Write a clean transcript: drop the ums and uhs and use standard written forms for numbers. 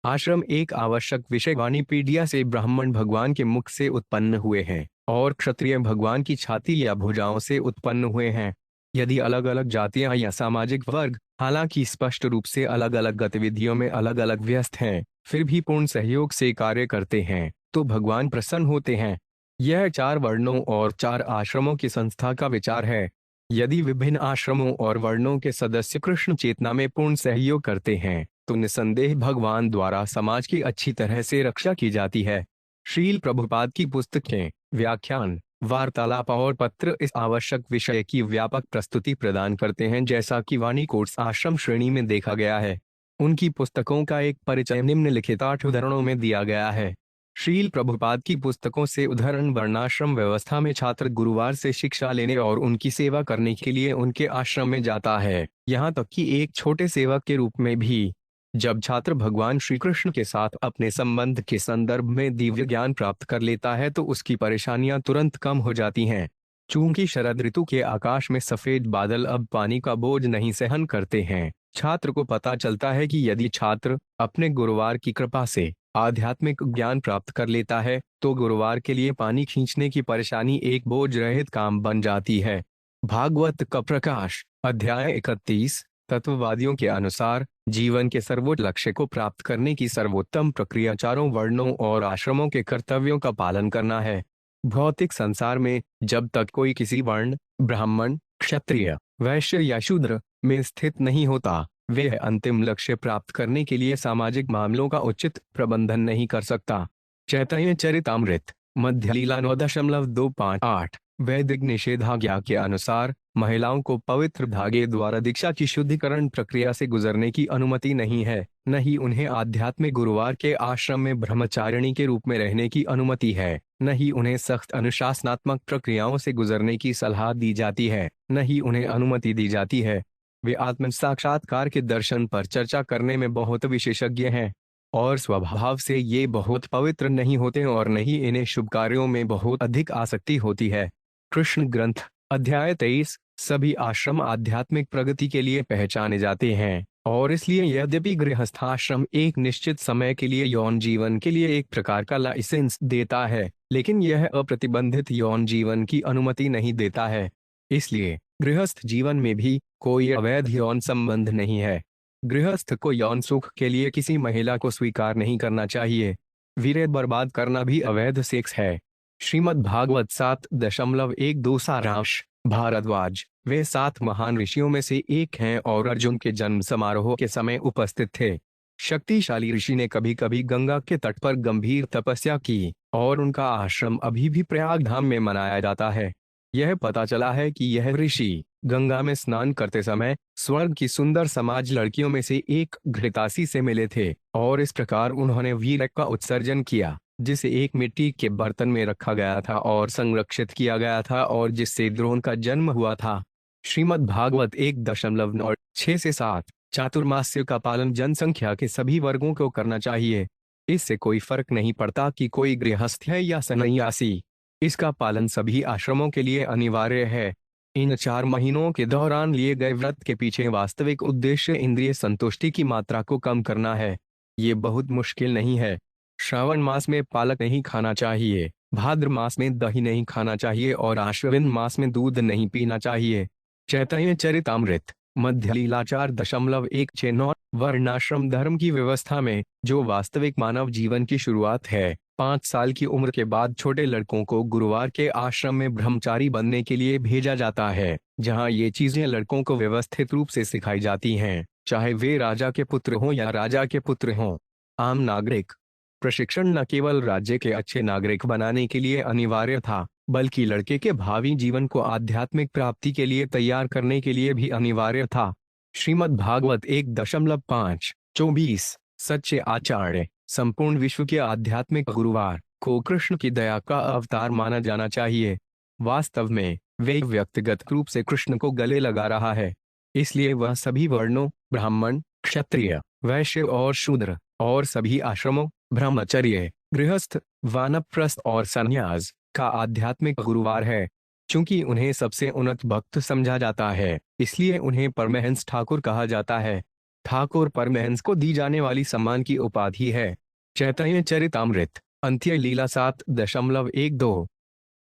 आश्रम एक आवश्यक विषय वाणिपीडिया से ब्राह्मण भगवान के मुख से उत्पन्न हुए हैं और क्षत्रिय भगवान की छाती या भुजाओं से उत्पन्न हुए हैं। यदि अलग अलग जातियां या सामाजिक वर्ग, हालांकि स्पष्ट रूप से अलग अलग गतिविधियों में अलग अलग व्यस्त हैं, फिर भी पूर्ण सहयोग से कार्य करते हैं, तो भगवान प्रसन्न होते हैं। यह 4 वर्णों और 4 आश्रमों की संस्था का विचार है। यदि विभिन्न आश्रमों और वर्णों के सदस्य कृष्ण चेतना में पूर्ण सहयोग करते हैं, तो निसंदेह भगवान द्वारा समाज की अच्छी तरह से रक्षा की जाती है। श्रील प्रभुपाद की पुस्तकें, व्याख्यान, वार्तालाप और पत्र इस आवश्यक विषय की व्यापक प्रस्तुति प्रदान करते हैं, जैसा कि वाणी कोर्स आश्रम श्रेणी में देखा गया है। उनकी पुस्तकों का एक परिचय निम्नलिखित 8 उदाहरणों में दिया गया है। श्रील प्रभुपाद की पुस्तकों से उदाहरण: वर्णाश्रम व्यवस्था में छात्र गुरुवार से शिक्षा लेने और उनकी सेवा करने के लिए उनके आश्रम में जाता है, यहाँ तक कि एक छोटे सेवक के रूप में भी। जब छात्र भगवान श्री कृष्ण के साथ अपने संबंध के संदर्भ में दिव्य ज्ञान प्राप्त कर लेता है तो उसकी परेशानियां तुरंत कम हो जाती हैं। चूंकि शरद ऋतु के आकाश में सफेद बादल अब पानी का बोझ नहीं सहन करते हैं, छात्र को पता चलता है कि यदि छात्र अपने गुरुवार की कृपा से आध्यात्मिक ज्ञान प्राप्त कर लेता है, तो गुरुवार के लिए पानी खींचने की परेशानी एक बोझ रहित काम बन जाती है। भागवत का प्रकाश, अध्याय 31। तत्ववादियों के अनुसार जीवन के सर्वोच्च लक्ष्य को प्राप्त करने की सर्वोत्तम प्रक्रिया 4 वर्णों और आश्रमों के कर्तव्यों का पालन करना है। भौतिक संसार में जब तक कोई किसी वर्ण, ब्राह्मण, क्षत्रिय, वैश्य या शूद्र में स्थित नहीं होता, वह अंतिम लक्ष्य प्राप्त करने के लिए सामाजिक मामलों का उचित प्रबंधन नहीं कर सकता। चैतन्य चरितामृत, मध्य लीला 9.258। वैदिक निषेधाज्ञा के अनुसार महिलाओं को पवित्र धागे द्वारा दीक्षा की शुद्धिकरण प्रक्रिया से गुजरने की अनुमति नहीं है, न ही उन्हें आध्यात्मिक गुरुवार के आश्रम में ब्रह्मचारिणी के रूप में रहने की अनुमति है, न ही उन्हें सख्त अनुशासनात्मक प्रक्रियाओं से गुजरने की सलाह दी जाती है, न ही उन्हें अनुमति दी जाती है। वे आत्म साक्षात्कार के दर्शन पर चर्चा करने में बहुत विशेषज्ञ हैं और स्वभाव से ये बहुत पवित्र नहीं होते और न ही इन्हें शुभ कार्यों में बहुत अधिक आसक्ति होती है। कृष्ण ग्रंथ, अध्याय 23। सभी आश्रम आध्यात्मिक प्रगति के लिए पहचाने जाते हैं और इसलिए यद्यपि गृहस्थाश्रम एक निश्चित समय के लिए यौन जीवन के लिए एक प्रकार का लाइसेंस देता है, लेकिन यह अप्रतिबंधित यौन जीवन की अनुमति नहीं देता है। इसलिए गृहस्थ जीवन में भी कोई अवैध यौन संबंध नहीं है। गृहस्थ को यौन सुख के लिए किसी महिला को स्वीकार नहीं करना चाहिए। वीर्य बर्बाद करना भी अवैध सेक्स है। श्रीमद् भागवत 7.12 सारांश। भारद्वाज, वे 7 महान ऋषियों में से एक हैं और अर्जुन के जन्म समारोह के समय उपस्थित थे। शक्तिशाली ऋषि ने कभी कभी गंगा के तट पर गंभीर तपस्या की और उनका आश्रम अभी भी प्रयाग धाम में मनाया जाता है। यह पता चला है कि यह ऋषि गंगा में स्नान करते समय स्वर्ग की सुंदर समाज लड़कियों में से एक घृतासी से मिले थे और इस प्रकार उन्होंने वीर्य का उत्सर्जन किया, जिसे एक मिट्टी के बर्तन में रखा गया था और संरक्षित किया गया था और जिससे द्रोण का जन्म हुआ था। श्रीमद् भागवत 1.9 से 7। चातुर्मास्य का पालन जनसंख्या के सभी वर्गों को करना चाहिए। इससे कोई फर्क नहीं पड़ता कि कोई गृहस्थ है या सन्यासी। इसका पालन सभी आश्रमों के लिए अनिवार्य है। इन 4 महीनों के दौरान लिए गए व्रत के पीछे वास्तविक उद्देश्य इंद्रिय संतुष्टि की मात्रा को कम करना है। ये बहुत मुश्किल नहीं है। श्रावण मास में पालक नहीं खाना चाहिए, भाद्र मास में दही नहीं खाना चाहिए और आश्विन मास में दूध नहीं पीना चाहिए। चैतन्य चरितामृत, मध्य लीला 4.169। वर्णाश्रम धर्म की व्यवस्था में जो वास्तविक मानव जीवन की शुरुआत है, 5 साल की उम्र के बाद छोटे लड़कों को गुरुवार के आश्रम में ब्रह्मचारी बनने के लिए भेजा जाता है, जहां ये चीजें लड़कों को व्यवस्थित रूप से सिखाई जाती हैं, चाहे वे राजा के पुत्र हों या राजा के पुत्र हों। आम नागरिक प्रशिक्षण न केवल राज्य के अच्छे नागरिक बनाने के लिए अनिवार्य था, बल्कि लड़के के भावी जीवन को आध्यात्मिक प्राप्ति के लिए तैयार करने के लिए भी अनिवार्य था। श्रीमद् भागवत 1.5-24। सच्चे आचार्य, संपूर्ण विश्व के आध्यात्मिक गुरुवार को कृष्ण की दया का अवतार माना जाना चाहिए। वास्तव में वे व्यक्तिगत रूप से कृष्ण को गले लगा रहा है, इसलिए वह सभी वर्णों, ब्राह्मण, क्षत्रिय, वैश्य और शूद्र और सभी आश्रमों, ब्रह्मचर्य, गृहस्थ, वानप्रस्थ और संन्यास का आध्यात्मिक गुरुवार है। चूंकि उन्हें सबसे उन्नत भक्त समझा जाता है, इसलिए उन्हें परमहंस ठाकुर कहा जाता है। ठाकुर परमहंस को दी जाने वाली सम्मान की उपाधि है चैतन्य चरितामृत। अंत्य लीला 7.12